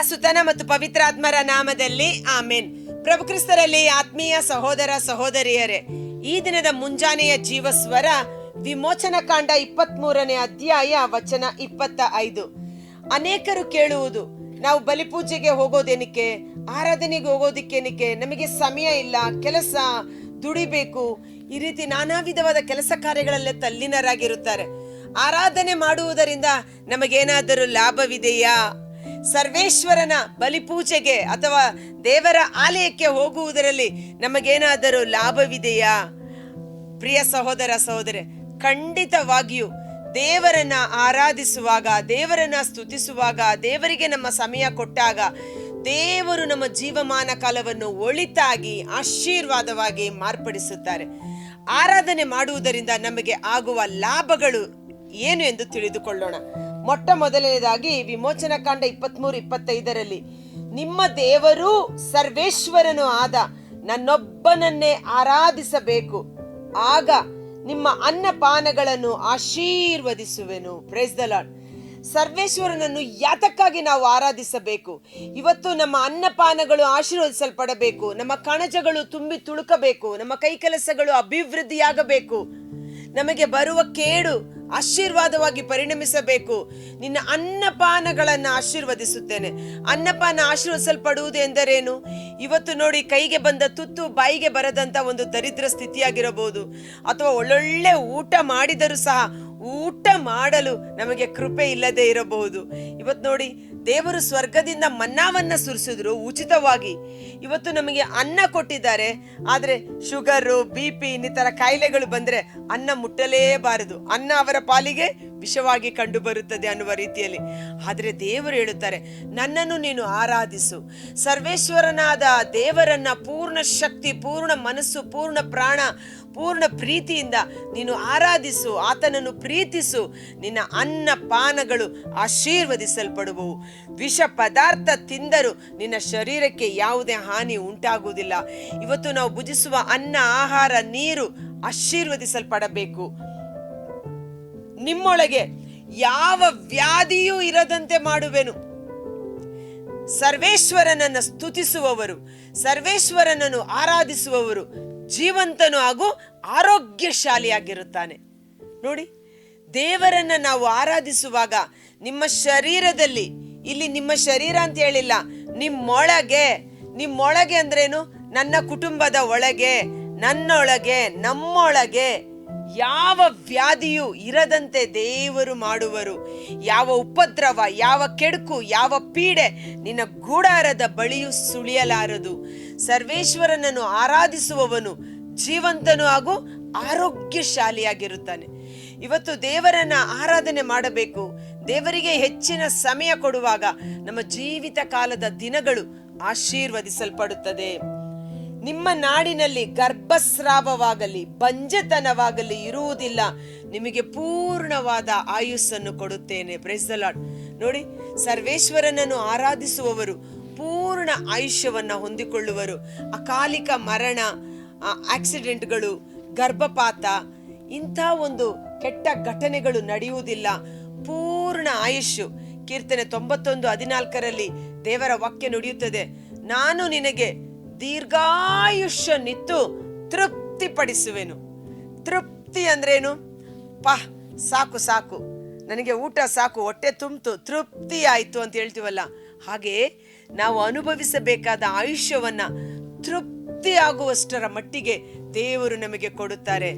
ಸುತನ ಮತ್ತು ಪವಿತ್ರಾತ್ಮರ ನಾಮದಲ್ಲಿ ಆಮೇನ್. ಪ್ರಭು ಕ್ರಿಸ್ತರಲ್ಲಿ ಆತ್ಮೀಯ ಸಹೋದರ ಸಹೋದರಿಯರೇ, ಈ ದಿನದ ಮುಂಜಾನೆಯ ಜೀವಸ್ವರ ವಿಮೋಚನ ಕಾಂಡ 23ನೇ ಅಧ್ಯಾಯ ವಚನ 25. ಅನೇಕರು ಕೇಳುವುದು, ನಾವು ಬಲಿಪೂಜೆಗೆ ಹೋಗೋದೇನಿಕೆ, ಆರಾಧನೆಗೆ ಹೋಗೋದಿಕ್ಕೇನಿಕೆ, ನಮಗೆ ಸಮಯ ಇಲ್ಲ, ಕೆಲಸ ದುಡಿಬೇಕು, ಈ ರೀತಿ ನಾನಾ ವಿಧವಾದ ಕೆಲಸ ಕಾರ್ಯಗಳಲ್ಲೇ ತಲ್ಲೀನರಾಗಿರುತ್ತಾರೆ. ಆರಾಧನೆ ಮಾಡುವುದರಿಂದ ನಮಗೇನಾದರೂ ಲಾಭವಿದೆಯಾ? ಸರ್ವೇಶ್ವರನ ಬಲಿಪೂಜೆಗೆ ಅಥವಾ ದೇವರ ಆಲಯಕ್ಕೆ ಹೋಗುವುದರಲ್ಲಿ ನಮಗೇನಾದರೂ ಲಾಭವಿದೆಯಾ? ಪ್ರಿಯ ಸಹೋದರ ಸಹೋದರಿ, ಖಂಡಿತವಾಗಿಯೂ ದೇವರನ್ನ ಆರಾಧಿಸುವಾಗ, ದೇವರನ್ನ ಸ್ತುತಿಸುವಾಗ, ದೇವರಿಗೆ ನಮ್ಮ ಸಮಯ ಕೊಟ್ಟಾಗ ದೇವರು ನಮ್ಮ ಜೀವಮಾನ ಕಾಲವನ್ನು ಒಳಿತಾಗಿ ಆಶೀರ್ವಾದವಾಗಿ ಮಾರ್ಪಡಿಸುತ್ತಾರೆ. ಆರಾಧನೆ ಮಾಡುವುದರಿಂದ ನಮಗೆ ಆಗುವ ಲಾಭಗಳು ಏನು ಎಂದು ತಿಳಿದುಕೊಳ್ಳೋಣ. ಮೊಟ್ಟ ಮೊದಲನೇದಾಗಿ ವಿಮೋಚನ ಕಾಂಡ 23-25ರಲ್ಲಿ, ನಿಮ್ಮ ದೇವರೂ ಸರ್ವೇಶ್ವರನು ಆದ ನನ್ನೊಬ್ಬನನ್ನೇ ಆರಾಧಿಸಬೇಕು, ಆಗ ನಿಮ್ಮ ಅನ್ನಪಾನಗಳನ್ನು ಆಶೀರ್ವದಿಸುವೆನು. Praise the lord. ಸರ್ವೇಶ್ವರನನ್ನು ಯಾತಕ್ಕಾಗಿ ನಾವು ಆರಾಧಿಸಬೇಕು? ಇವತ್ತು ನಮ್ಮ ಅನ್ನಪಾನಗಳು ಆಶೀರ್ವದಿಸಲ್ಪಡಬೇಕು, ನಮ್ಮ ಕಣಜಗಳು ತುಂಬಿ ತುಳುಕಬೇಕು, ನಮ್ಮ ಕೈ ಕೆಲಸಗಳು ಅಭಿವೃದ್ಧಿಯಾಗಬೇಕು, ನಮಗೆ ಬರುವ ಕೇಡು ಆಶೀರ್ವಾದವಾಗಿ ಪರಿಣಮಿಸಬೇಕು. ನಿನ್ನ ಅನ್ನಪಾನಗಳನ್ನು ಆಶೀರ್ವದಿಸುತ್ತೇನೆ. ಅನ್ನಪಾನ ಆಶೀರ್ವದಿಸಲ್ಪಡುವುದು ಎಂದರೇನು? ಇವತ್ತು ನೋಡಿ, ಕೈಗೆ ಬಂದ ತುತ್ತು ಬಾಯಿಗೆ ಬರದಂತ ಒಂದು ದರಿದ್ರ ಸ್ಥಿತಿಯಾಗಿರಬಹುದು, ಅಥವಾ ಒಳ್ಳೊಳ್ಳೆ ಊಟ ಮಾಡಿದರೂ ಸಹ ಊಟ ಮಾಡಲು ನಮಗೆ ಕೃಪೆ ಇಲ್ಲದೆ ಇರಬಹುದು. ಇವತ್ತು ನೋಡಿ, ದೇವರು ಸ್ವರ್ಗದಿಂದ ಮನ್ನಾವನ್ನ ಸುರಿಸಿದ್ರು ಉಚಿತವಾಗಿ. ಇವತ್ತು ನಮಗೆ ಅನ್ನ ಕೊಟ್ಟಿದ್ದಾರೆ, ಆದ್ರೆ ಶುಗರು, BP ಇನ್ನಿತರ ಕಾಯಿಲೆಗಳು ಬಂದ್ರೆ ಅನ್ನ ಮುಟ್ಟಲೇಬಾರದು, ಅನ್ನ ಅವರ ಪಾಲಿಗೆ ವಿಷವಾಗಿ ಕಂಡು ಬರುತ್ತದೆ ಅನ್ನುವ ರೀತಿಯಲ್ಲಿ. ಆದ್ರೆ ದೇವರು ಹೇಳುತ್ತಾರೆ, ನನ್ನನ್ನು ನೀನು ಆರಾಧಿಸು. ಸರ್ವೇಶ್ವರನಾದ ದೇವರನ್ನ ಪೂರ್ಣ ಶಕ್ತಿ, ಪೂರ್ಣ ಮನಸ್ಸು, ಪೂರ್ಣ ಪ್ರಾಣ, ಪೂರ್ಣ ಪ್ರೀತಿಯಿಂದ ನೀನು ಆರಾಧಿಸು, ಆತನನ್ನು ಪ್ರೀತಿಸು. ನಿನ್ನ ಅನ್ನ ಪಾನಗಳು ಆಶೀರ್ವದಿಸಲ್ಪಡುವವು. ವಿಷ ಪದಾರ್ಥ ತಿಂದರೂ ನಿನ್ನ ಶರೀರಕ್ಕೆ ಯಾವುದೇ ಹಾನಿ ಉಂಟಾಗುವುದಿಲ್ಲ. ಇವತ್ತು ನಾವು ಭುಜಿಸುವ ಅನ್ನ, ಆಹಾರ, ನೀರು ಆಶೀರ್ವದಿಸಲ್ಪಡಬೇಕು. ನಿಮ್ಮೊಳಗೆ ಯಾವ ವ್ಯಾಧಿಯೂ ಇರದಂತೆ ಮಾಡುವೆನು. ಸರ್ವೇಶ್ವರನನ್ನು ಸ್ತುತಿಸುವವರು, ಸರ್ವೇಶ್ವರನನ್ನು ಆರಾಧಿಸುವವರು ಜೀವಂತನು ಹಾಗೂ ಆರೋಗ್ಯಶಾಲಿಯಾಗಿರುತ್ತಾನೆ. ನೋಡಿ, ದೇವರನ್ನ ನಾವು ಆರಾಧಿಸುವಾಗ ನಿಮ್ಮ ಶರೀರದಲ್ಲಿ, ಇಲ್ಲಿ ನಿಮ್ಮ ಶರೀರ ಅಂತ ಹೇಳಿಲ್ಲ, ನಿಮ್ಮೊಳಗೆ ಅಂದ್ರೇನು? ನನ್ನ ಕುಟುಂಬದ ಒಳಗೆ, ನನ್ನೊಳಗೆ, ನಮ್ಮೊಳಗೆ ಯಾವ ವ್ಯಾಧಿಯೂ ಇರದಂತೆ ದೇವರು ಮಾಡುವರು. ಯಾವ ಉಪದ್ರವ, ಯಾವ ಕೆಡುಕು, ಯಾವ ಪೀಡೆ ನಿನ್ನ ಗೂಡಾರದ ಬಳಿಯೂ ಸುಳಿಯಲಾರದು. ಸರ್ವೇಶ್ವರನನ್ನು ಆರಾಧಿಸುವವನು ಜೀವಂತನು ಹಾಗೂ ಆರೋಗ್ಯಶಾಲಿಯಾಗಿರುತ್ತಾನೆ. ಇವತ್ತು ದೇವರನ್ನ ಆರಾಧನೆ ಮಾಡಬೇಕು. ದೇವರಿಗೆ ಹೆಚ್ಚಿನ ಸಮಯ ಕೊಡುವಾಗ ನಮ್ಮ ಜೀವಿತ ಕಾಲದ ದಿನಗಳು ಆಶೀರ್ವದಿಸಲ್ಪಡುತ್ತದೆ. ನಿಮ್ಮ ನಾಡಿನಲ್ಲಿ ಗರ್ಭಸ್ರಾವವಾಗಲಿ, ಬಂಜೆತನವಾಗಲಿ ಇರುವುದಿಲ್ಲ. ನಿಮಗೆ ಪೂರ್ಣವಾದ ಆಯುಸ್ಸನ್ನು ಕೊಡುತ್ತೇನೆ. Price the lord. ನೋಡಿ, ಸರ್ವೇಶ್ವರನನ್ನು ಆರಾಧಿಸುವವರು ಪೂರ್ಣ ಆಯುಷ್ಯವನ್ನ ಹೊಂದಿಕೊಳ್ಳುವರು. ಅಕಾಲಿಕ ಮರಣ, ಆಕ್ಸಿಡೆಂಟ್ಗಳು, ಗರ್ಭಪಾತ, ಇಂಥ ಒಂದು ಕೆಟ್ಟ ಘಟನೆಗಳು ನಡೆಯುವುದಿಲ್ಲ. ಪೂರ್ಣ ಆಯುಷ್ಯು. ಕೀರ್ತನೆ 91:14ರಲ್ಲಿ ದೇವರ ವಾಕ್ಯ ನುಡಿಯುತ್ತದೆ, ನಾನು ನಿನಗೆ ದೀರ್ಘಾಯುಷ್ಯನಿತ್ತು ತೃಪ್ತಿಪಡಿಸುವೆನು. ತೃಪ್ತಿ ಅಂದ್ರೇನು? ಸಾಕು ಸಾಕು, ನನಗೆ ಊಟ ಸಾಕು, ಹೊಟ್ಟೆ ತುಂಬಿತು, ತೃಪ್ತಿ ಆಯ್ತು ಅಂತ ಹೇಳ್ತೀವಲ್ಲ, ಹಾಗೆ ನಾವು ಅನುಭವಿಸಬೇಕಾದ ಆಯುಷ್ಯವನ್ನ ತೃಪ್ತಿ ಆಗುವಷ್ಟರ ಮಟ್ಟಿಗೆ ದೇವರು ನಮಗೆ ಕೊಡುತ್ತಾರೆ.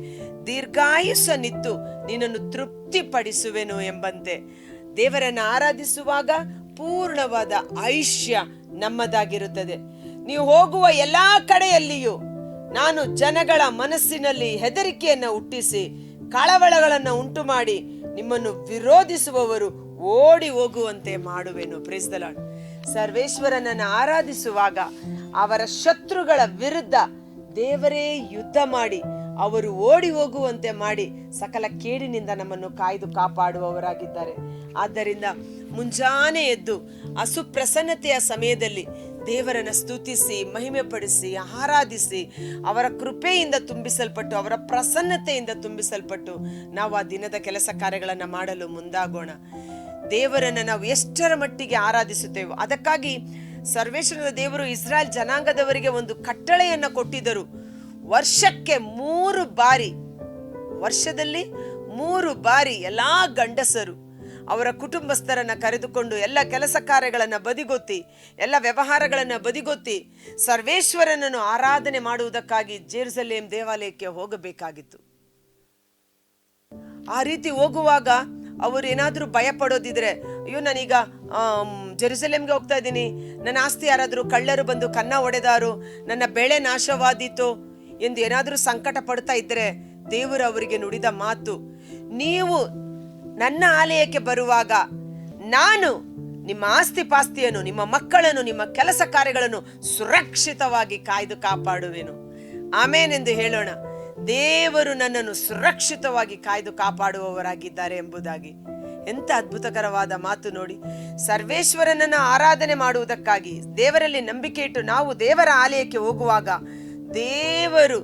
ದೀರ್ಘಾಯುಷ್ಯನಿತ್ತು ನಿನ್ನನ್ನು ತೃಪ್ತಿಪಡಿಸುವೆನು ಎಂಬಂತೆ ದೇವರನ್ನು ಆರಾಧಿಸುವಾಗ ಪೂರ್ಣವಾದ ಆಯುಷ್ಯ ನಮ್ಮದಾಗಿರುತ್ತದೆ. ನೀವು ಹೋಗುವ ಎಲ್ಲಾ ಕಡೆಯಲ್ಲಿಯೂ ನಾನು ಜನಗಳ ಮನಸ್ಸಿನಲ್ಲಿ ಹೆದರಿಕೆಯನ್ನು ಹುಟ್ಟಿಸಿ ಕಳವಳಗಳನ್ನು ಉಂಟು ಮಾಡಿ ನಿಮ್ಮನ್ನು ವಿರೋಧಿಸುವವರು ಓಡಿ ಹೋಗುವಂತೆ ಮಾಡುವೆನು. Praise the lord. ಸರ್ವೇಶ್ವರನನ್ನು ಆರಾಧಿಸುವಾಗ ಅವರ ಶತ್ರುಗಳ ವಿರುದ್ಧ ದೇವರೇ ಯುದ್ಧ ಮಾಡಿ ಅವರು ಓಡಿ ಹೋಗುವಂತೆ ಮಾಡಿ ಸಕಲ ಕೇಡಿನಿಂದ ನಮ್ಮನ್ನು ಕಾಯ್ದು ಕಾಪಾಡುವವರಾಗಿದ್ದಾರೆ. ಆದ್ದರಿಂದ ಮುಂಜಾನೆ ಎದ್ದು ಅಸುಪ್ರಸನ್ನತೆಯ ಸಮಯದಲ್ಲಿ ದೇವರನ್ನು ಸ್ತುತಿಸಿ, ಮಹಿಮೆ ಪಡಿಸಿ, ಆರಾಧಿಸಿ, ಅವರ ಕೃಪೆಯಿಂದ ತುಂಬಿಸಲ್ಪಟ್ಟು, ಅವರ ಪ್ರಸನ್ನತೆಯಿಂದ ತುಂಬಿಸಲ್ಪಟ್ಟು ನಾವು ಆ ದಿನದ ಕೆಲಸ ಕಾರ್ಯಗಳನ್ನು ಮಾಡಲು ಮುಂದಾಗೋಣ. ದೇವರನ್ನು ನಾವು ಎಷ್ಟರ ಮಟ್ಟಿಗೆ ಆರಾಧಿಸುತ್ತೇವೋ. ಅದಕ್ಕಾಗಿ ಸರ್ವೇಶ್ವರನ ದೇವರು ಇಸ್ರಾಯೇಲ್ ಜನಾಂಗದವರಿಗೆ ಒಂದು ಕಟ್ಟಳೆಯನ್ನು ಕೊಟ್ಟಿದ್ದರು. ವರ್ಷದಲ್ಲಿ 3 ಬಾರಿ ಎಲ್ಲಾ ಗಂಡಸರು ಅವರ ಕುಟುಂಬಸ್ಥರನ್ನ ಕರೆದುಕೊಂಡು ಎಲ್ಲ ಕೆಲಸ ಕಾರ್ಯಗಳನ್ನು ಬದಿಗೊತ್ತಿ, ಎಲ್ಲ ವ್ಯವಹಾರಗಳನ್ನು ಬದಿಗೊತ್ತಿ ಸರ್ವೇಶ್ವರನನ್ನು ಆರಾಧನೆ ಮಾಡುವುದಕ್ಕಾಗಿ ಜೆರುಸಲೇಮ್ ದೇವಾಲಯಕ್ಕೆ ಹೋಗಬೇಕಾಗಿತ್ತು. ಆ ರೀತಿ ಹೋಗುವಾಗ ಅವರು ಏನಾದರೂ ಭಯ ಪಡೋದಿದ್ರೆ, ಅಯ್ಯೋ ನಾನೀಗ ಜೆರುಸಲೇಮ್ಗೆ ಹೋಗ್ತಾ ಇದ್ದೀನಿ, ನನ್ನ ಆಸ್ತಿ ಯಾರಾದರೂ ಕಳ್ಳರು ಬಂದು ಕನ್ನ ಹೊಡೆದಾರು, ನನ್ನ ಬೆಳೆ ನಾಶವಾದೀತು ಎಂದು ಏನಾದರೂ ಸಂಕಟ ಪಡ್ತಾ ಇದ್ರೆ, ದೇವರು ಅವರಿಗೆ ನುಡಿದ ಮಾತು, ನೀವು ನನ್ನ ಆಲಯಕ್ಕೆ ಬರುವಾಗ ನಾನು ನಿಮ್ಮ ಆಸ್ತಿ ಪಾಸ್ತಿಯನ್ನು, ನಿಮ್ಮ ಮಕ್ಕಳನ್ನು, ನಿಮ್ಮ ಕೆಲಸ ಕಾರ್ಯಗಳನ್ನು ಸುರಕ್ಷಿತವಾಗಿ ಕಾಯ್ದು ಕಾಪಾಡುವೆನು. ಆಮೇನ್ ಎಂದು ಹೇಳೋಣ. ದೇವರು ನನ್ನನ್ನು ಸುರಕ್ಷಿತವಾಗಿ ಕಾಯ್ದು ಕಾಪಾಡುವವರಾಗಿದ್ದಾರೆ ಎಂಬುದಾಗಿ. ಎಂತ ಅದ್ಭುತಕರವಾದ ಮಾತು ನೋಡಿ. ಸರ್ವೇಶ್ವರನನ್ನು ಆರಾಧನೆ ಮಾಡುವುದಕ್ಕಾಗಿ ದೇವರಲ್ಲಿ ನಂಬಿಕೆ ಇಟ್ಟು ನಾವು ದೇವರ ಆಲಯಕ್ಕೆ ಹೋಗುವಾಗ ದೇವರು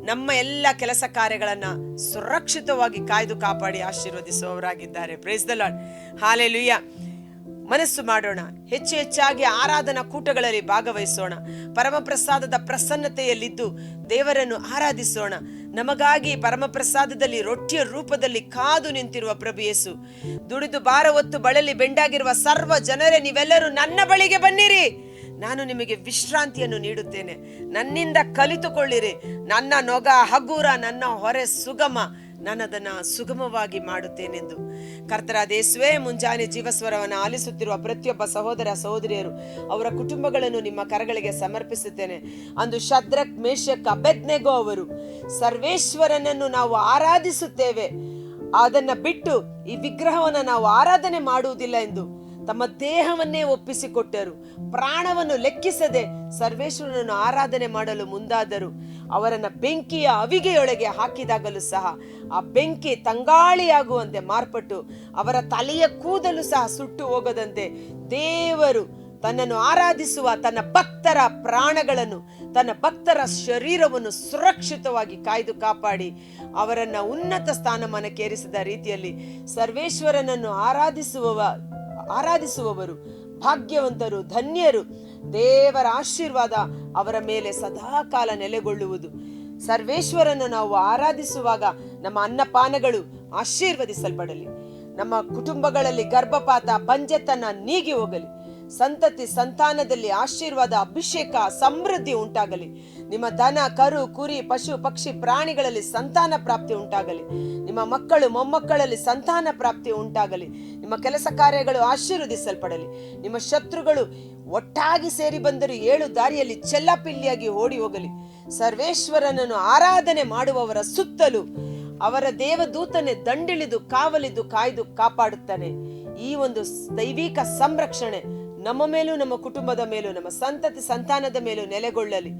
ನಮ್ಮ ಎಲ್ಲ ಕೆಲಸ ಕಾರ್ಯಗಳನ್ನ ಸುರಕ್ಷಿತವಾಗಿ ಕಾಯ್ದು ಕಾಪಾಡಿ ಆಶೀರ್ವದಿಸುವವರಾಗಿದ್ದಾರೆ. Praise the lord, hallelujah. ಮನಸ್ಸು ಮಾಡೋಣ, ಹೆಚ್ಚಾಗಿ ಆರಾಧನಾ ಕೂಟಗಳಲ್ಲಿ ಭಾಗವಹಿಸೋಣ, ಪರಮಪ್ರಸಾದದ ಪ್ರಸನ್ನತೆಯಲ್ಲಿದ್ದು ದೇವರನ್ನು ಆರಾಧಿಸೋಣ. ನಮಗಾಗಿ ಪರಮಪ್ರಸಾದದಲ್ಲಿ ರೊಟ್ಟಿಯ ರೂಪದಲ್ಲಿ ಕಾದು ನಿಂತಿರುವ ಪ್ರಭು ಯೇಸು, ದುಡಿದು ಭಾರ ಹೊತ್ತು ಬಳಲಿ ಬೆಂಡಾಗಿರುವ ಸರ್ವ ಜನರೇ, ನೀವೆಲ್ಲರೂ ನನ್ನ ಬಳಿಗೆ ಬನ್ನಿರಿ, ನಾನು ನಿಮಗೆ ವಿಶ್ರಾಂತಿಯನ್ನು ನೀಡುತ್ತೇನೆ. ನನ್ನಿಂದ ಕಲಿತುಕೊಳ್ಳಿರಿ, ನನ್ನ ನೊಗ ಹಗುರ, ನನ್ನ ಹೊರೆ ಸುಗಮ, ನಾನದನ್ನು ಸುಗಮವಾಗಿ ಮಾಡುತ್ತೇನೆಂದು. ಕರ್ತನಾದ ಯೇಸುವೇ, ಮುಂಜಾನೆ ಜೀವಸ್ವರವನ್ನು ಆಲಿಸುತ್ತಿರುವ ಪ್ರತಿಯೊಬ್ಬ ಸಹೋದರ ಸಹೋದರಿಯರು, ಅವರ ಕುಟುಂಬಗಳನ್ನು ನಿಮ್ಮ ಕರಗಳಿಗೆ ಸಮರ್ಪಿಸುತ್ತೇನೆ. ಅಂದು ಶದ್ರಕ್, ಮೇಷಕ್, ಅಬೇದ್ನೆಗೋ ಅವರು ಸರ್ವೇಶ್ವರನನ್ನು ನಾವು ಆರಾಧಿಸುತ್ತೇವೆ, ಅದನ್ನ ಬಿಟ್ಟು ಈ ವಿಗ್ರಹವನ್ನು ನಾವು ಆರಾಧನೆ ಮಾಡುವುದಿಲ್ಲ ಎಂದು ತಮ್ಮ ದೇಹವನ್ನೇ ಒಪ್ಪಿಸಿಕೊಟ್ಟರು. ಪ್ರಾಣವನ್ನು ಲೆಕ್ಕಿಸದೆ ಸರ್ವೇಶ್ವರನನ್ನು ಆರಾಧನೆ ಮಾಡಲು ಮುಂದಾದರು. ಅವರನ್ನ ಬೆಂಕಿಯ ಅವಿಗೆಯೊಳಗೆ ಹಾಕಿದಾಗಲೂ ಸಹ ಆ ಬೆಂಕಿ ತಂಗಾಳಿಯಾಗುವಂತೆ ಮಾರ್ಪಟ್ಟು ಅವರ ತಲೆಯ ಕೂದಲು ಸಹ ಸುಟ್ಟು ಹೋಗದಂತೆ ದೇವರು ತನ್ನನ್ನು ಆರಾಧಿಸುವ ತನ್ನ ಭಕ್ತರ ಪ್ರಾಣಗಳನ್ನು, ತನ್ನ ಭಕ್ತರ ಶರೀರವನ್ನು ಸುರಕ್ಷಿತವಾಗಿ ಕಾಯ್ದು ಕಾಪಾಡಿ ಅವರನ್ನ ಉನ್ನತ ಸ್ಥಾನಮಾನಕ್ಕೆ ಏರಿಸಿದ ರೀತಿಯಲ್ಲಿ ಸರ್ವೇಶ್ವರನನ್ನು ಆರಾಧಿಸುವವರು ಭಾಗ್ಯವಂತರು, ಧನ್ಯರು. ದೇವರ ಆಶೀರ್ವಾದ ಅವರ ಮೇಲೆ ಸದಾಕಾಲ ನೆಲೆಗೊಳ್ಳುವುದು. ಸರ್ವೇಶ್ವರನ್ನು ನಾವು ಆರಾಧಿಸುವಾಗ ನಮ್ಮ ಅನ್ನಪಾನಗಳು ಆಶೀರ್ವದಿಸಲ್ಪಡಲಿ. ನಮ್ಮ ಕುಟುಂಬಗಳಲ್ಲಿ ಗರ್ಭಪಾತ, ಬಂಜೆತನ ನೀಗಿ ಹೋಗಲಿ. ಸಂತತಿ ಸಂತಾನದಲ್ಲಿ ಆಶೀರ್ವಾದ, ಅಭಿಷೇಕ, ಸಮೃದ್ಧಿ ಉಂಟಾಗಲಿ. ನಿಮ್ಮ ದನ, ಕರು, ಕುರಿ, ಪಶು, ಪಕ್ಷಿ, ಪ್ರಾಣಿಗಳಲ್ಲಿ ಸಂತಾನ ಪ್ರಾಪ್ತಿ ಉಂಟಾಗಲಿ. ನಿಮ್ಮ ಮಕ್ಕಳು ಮೊಮ್ಮಕ್ಕಳಲ್ಲಿ ಸಂತಾನ ಪ್ರಾಪ್ತಿ ಉಂಟಾಗಲಿ. ನಿಮ್ಮ ಕೆಲಸ ಕಾರ್ಯಗಳು ಆಶೀರ್ವದಿಸಲ್ಪಡಲಿ. ನಿಮ್ಮ ಶತ್ರುಗಳು ಒಟ್ಟಾಗಿ ಸೇರಿ ಬಂದರೂ 7 ದಾರಿಯಲ್ಲಿ ಚೆಲ್ಲಾಪಿಲ್ಲಿಯಾಗಿ ಓಡಿ ಹೋಗಲಿ. ಸರ್ವೇಶ್ವರನನ್ನು ಆರಾಧನೆ ಮಾಡುವವರ ಸುತ್ತಲೂ ಅವರ ದೇವದೂತನೇ ದಂಡಿಳಿದು ಕಾವಲಿದ್ದು ಕಾಯ್ದು ಕಾಪಾಡುತ್ತಾನೆ. ಈ ಒಂದು ದೈವಿಕ ಸಂರಕ್ಷಣೆ ನಮ್ಮ ಮೇಲೂ, ನಮ್ಮ ಕುಟುಂಬದ ಮೇಲೂ, ನಮ್ಮ ಸಂತತಿ ಸಂತಾನದ ಮೇಲೂ ನೆಲೆಗೊಳ್ಳಲಿ.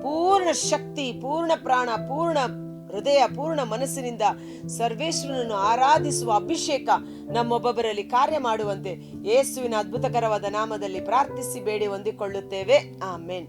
ಪೂರ್ಣ ಶಕ್ತಿ, ಪೂರ್ಣ ಪ್ರಾಣ, ಪೂರ್ಣ ಹೃದಯ, ಪೂರ್ಣ ಮನಸ್ಸಿನಿಂದ ಸರ್ವೇಶ್ವರನನ್ನು ಆರಾಧಿಸುವ ಅಭಿಷೇಕ ನಮ್ಮೊಬ್ಬೊಬ್ಬರಲ್ಲಿ ಕಾರ್ಯ ಮಾಡುವಂತೆ ಯೇಸುವಿನ ಅದ್ಭುತಕರವಾದ ನಾಮದಲ್ಲಿ ಪ್ರಾರ್ಥಿಸಿ ಬೇಡಿ ಹೊಂದಿಕೊಳ್ಳುತ್ತೇವೆ. ಆಮೆನ್.